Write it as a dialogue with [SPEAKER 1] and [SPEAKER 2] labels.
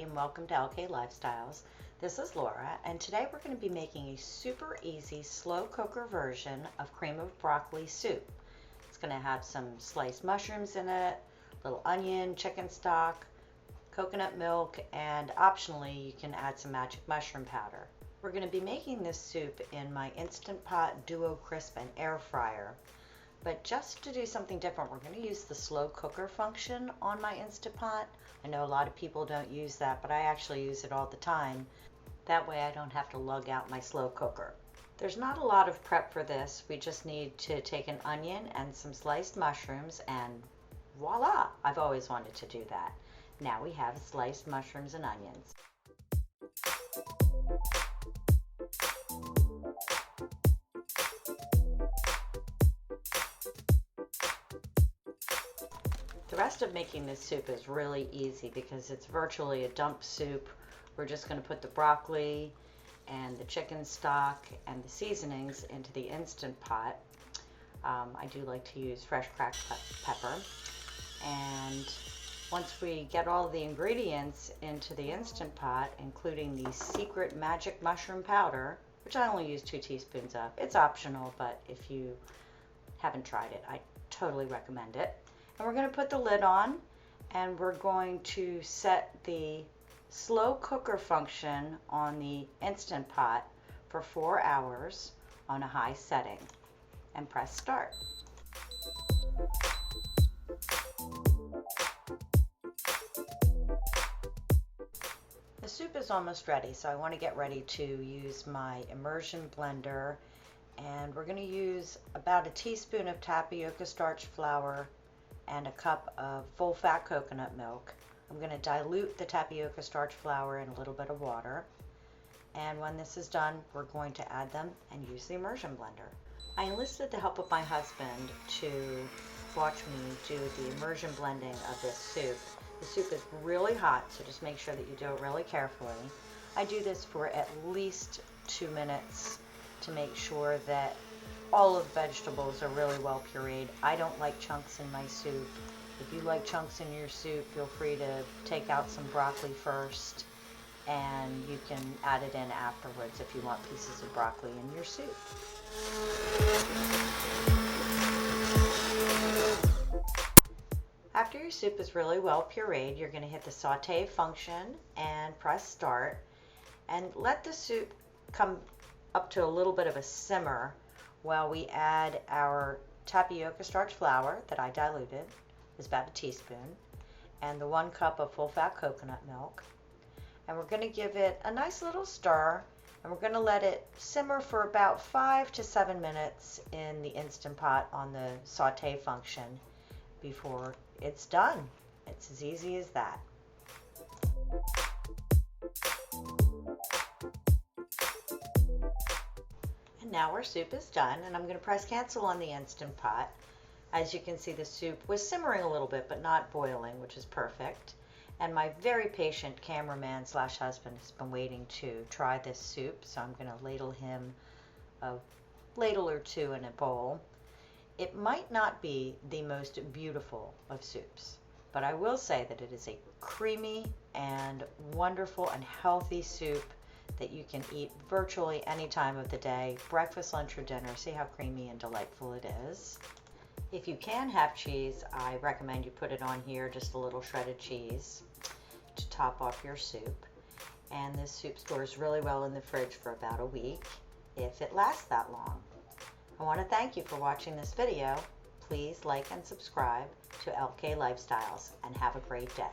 [SPEAKER 1] and welcome to LK Lifestyles. This is Laura, and today we're going to be making a super easy slow cooker version of cream of broccoli soup. It's going to have some sliced mushrooms in it, little onion, chicken stock, coconut milk, and optionally you can add some magic mushroom powder. We're going to be making this soup in my Instant Pot Duo Crisp and air fryer. But just to do something different, we're going to use the slow cooker function on my Instant Pot. I know a lot of people don't use that, but I actually use it all the time. That way I don't have to lug out my slow cooker. There's not a lot of prep for this. We just need to take an onion and some sliced mushrooms and voila! I've always wanted to do that. Now we have sliced mushrooms and onions. The rest of making this soup is really easy because it's virtually a dump soup. We're just going to put the broccoli and the chicken stock and the seasonings into the Instant Pot. I do like to use fresh cracked pepper. And once we get all the ingredients into the Instant Pot, including the secret magic mushroom powder, which I only use 2 teaspoons of. It's optional, but if you haven't tried it, I totally recommend it. And we're going to put the lid on, and we're going to set the slow cooker function on the Instant Pot for 4 hours on a high setting and press start. The soup is almost ready, so I want to get ready to use my immersion blender, and we're going to use about a teaspoon of tapioca starch flour and a cup of full-fat coconut milk. I'm going to dilute the tapioca starch flour in a little bit of water, and when this is done, we're going to add them and use the immersion blender. I enlisted the help of my husband to watch me do the immersion blending of this soup. The soup is really hot, so just make sure that you do it really carefully. I do this for at least 2 minutes to make sure that all of the vegetables are really well pureed. I don't like chunks in my soup. If you like chunks in your soup, feel free to take out some broccoli first, and you can add it in afterwards if you want pieces of broccoli in your soup. After your soup is really well pureed, you're going to hit the saute function and press start, and let the soup come up to a little bit of a simmer while we add our tapioca starch flour that I diluted, is about a teaspoon, and the 1 cup of full-fat coconut milk. And we're going to give it a nice little stir, and we're going to let it simmer for about 5 to 7 minutes in the Instant Pot on the saute function before it's done. It's as easy as that. Now our soup is done, and I'm going to press cancel on the Instant Pot. As you can see, the soup was simmering a little bit but not boiling, which is perfect. And my very patient cameraman / husband has been waiting to try this soup, so I'm going to ladle him a ladle or 2 in a bowl. It might not be the most beautiful of soups, but I will say that it is a creamy and wonderful and healthy soup that you can eat virtually any time of the day, breakfast, lunch, or dinner. See how creamy and delightful it is. If you can have cheese, I recommend you put it on here, just a little shredded cheese to top off your soup. And this soup stores really well in the fridge for about a week, if it lasts that long. I want to thank you for watching this video. Please like and subscribe to LK Lifestyles, and have a great day.